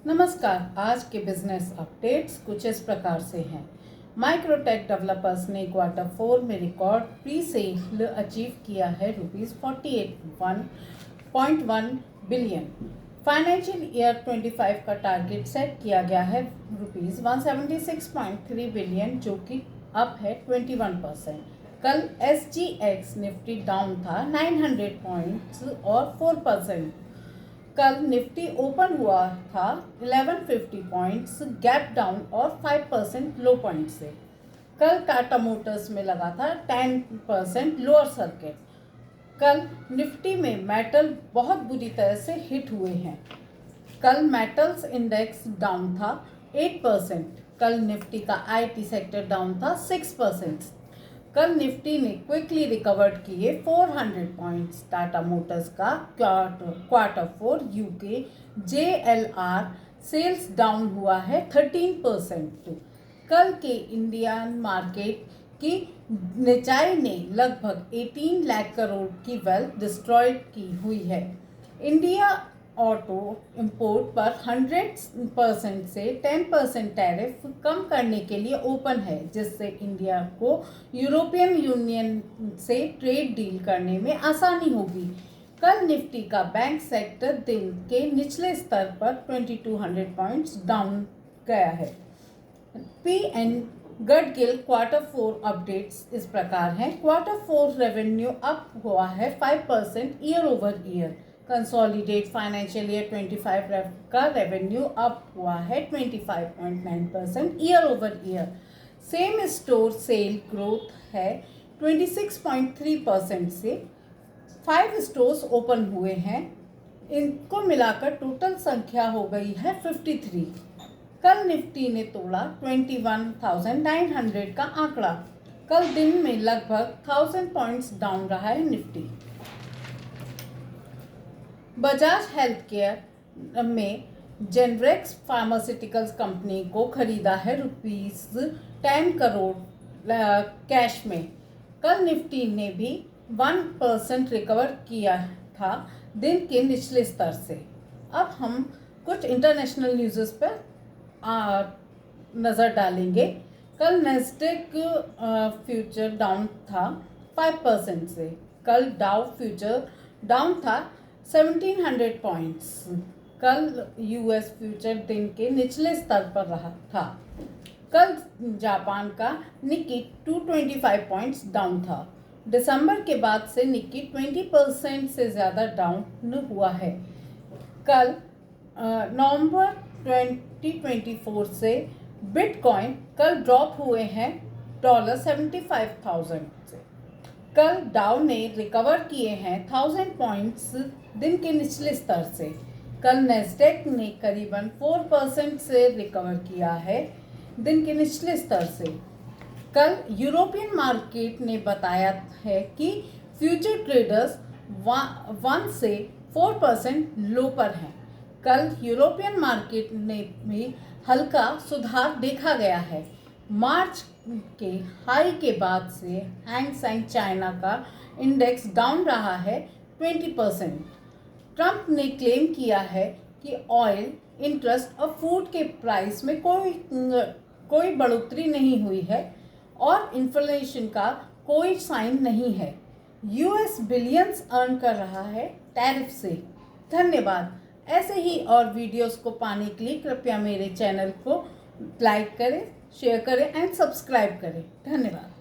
नमस्कार। आज के बिजनेस अपडेट्स कुछ इस प्रकार से हैं। माइक्रोटेक डेवलपर्स ने Q4 में रिकॉर्ड प्री सेल अचीव किया है ₹48.1 बिलियन। फाइनेंशियल ईयर 25 का टारगेट सेट किया गया है ₹176.3 बिलियन, जो कि अप है 21%। कल SGX निफ्टी डाउन था 900 पॉइंट्स और 4%। कल निफ्टी ओपन हुआ था 1150 पॉइंट्स गैप डाउन और 5% लो पॉइंट से। कल टाटा मोटर्स में लगा था 10% लोअर सर्किट। कल निफ्टी में मेटल बहुत बुरी तरह से हिट हुए हैं। कल मेटल्स इंडेक्स डाउन था 8%। कल निफ्टी का IT सेक्टर डाउन था 6%। कल निफ्टी ने क्विकली रिकवर्ड किए 400 पॉइंट्स। टाटा मोटर्स का Q4 UK JLR sales down हुआ है 13%। कल के इंडियन मार्केट की निचाई ने लगभग 18 लाख करोड़ की वेल्थ डिस्ट्रॉय की हुई है। इंडिया ऑटो इंपोर्ट पर 100% से 10% टैरिफ कम करने के लिए ओपन है, जिससे इंडिया को यूरोपियन यूनियन से ट्रेड डील करने में आसानी होगी। कल निफ्टी का बैंक सेक्टर दिन के निचले स्तर पर 2200 पॉइंट्स डाउन गया है। PN गडगिल Q4 अपडेट्स इस प्रकार हैं। Q4 रेवेन्यू अप हुआ है 5% year over year. Consolidate financial year 25 का रेवेन्यू अप हुआ है 25.9% year over year. Same store sale growth है 26.3% से। 5 स्टोर्स ओपन हुए हैं। इनको मिलाकर टोटल संख्या हो गई है 53। कल निफ्टी ने तोड़ा 21,900 का आंकड़ा। कल दिन में लगभग 1000 पॉइंट्स डाउन रहा है निफ्टी। बजाज हेल्थ केयर में जेनरेक्स फार्मास्यूटिकल्स कंपनी को खरीदा है ₹10 करोड़ कैश में। कल निफ्टी ने भी 1% रिकवर किया था दिन के निचले स्तर से। अब हम कुछ इंटरनेशनल न्यूज़ पर नज़र डालेंगे। कल नैस्डैक फ्यूचर डाउन था 5% से। कल डाउ फ्यूचर डाउन था 1700 पॉइंट्स। कल US फ्यूचर दिन के निचले स्तर पर रहा था। कल जापान का निक्की 225 पॉइंट्स डाउन था। दिसंबर के बाद से निक्की 20% से ज़्यादा डाउन हुआ है। कल नवंबर 2024 से बिटकॉइन कल ड्रॉप हुए हैं $75,000 से। कल डाउ ने रिकवर किए हैं 1000 पॉइंट्स दिन के निचले स्तर से। कल नैस्डैक ने करीबन 4% से रिकवर किया है दिन के निचले स्तर से। कल यूरोपियन मार्केट ने बताया है कि फ्यूचर ट्रेडर्स 1 से 4% लो पर हैं। कल यूरोपियन मार्केट में भी हल्का सुधार देखा गया है। मार्च के हाई के बाद से हैंग सेंग चाइना का इंडेक्स डाउन रहा है 20%। ट्रंप ने क्लेम किया है कि ऑयल, इंटरेस्ट और फूड के प्राइस में कोई बढ़ोतरी नहीं हुई है और इन्फ्लेशन का कोई साइन नहीं है। US बिलियंस अर्न कर रहा है टैरिफ से। धन्यवाद। ऐसे ही और वीडियोस को पाने के लिए कृपया मेरे चैनल को लाइक करें, शेयर करें एंड सब्सक्राइब करें। धन्यवाद।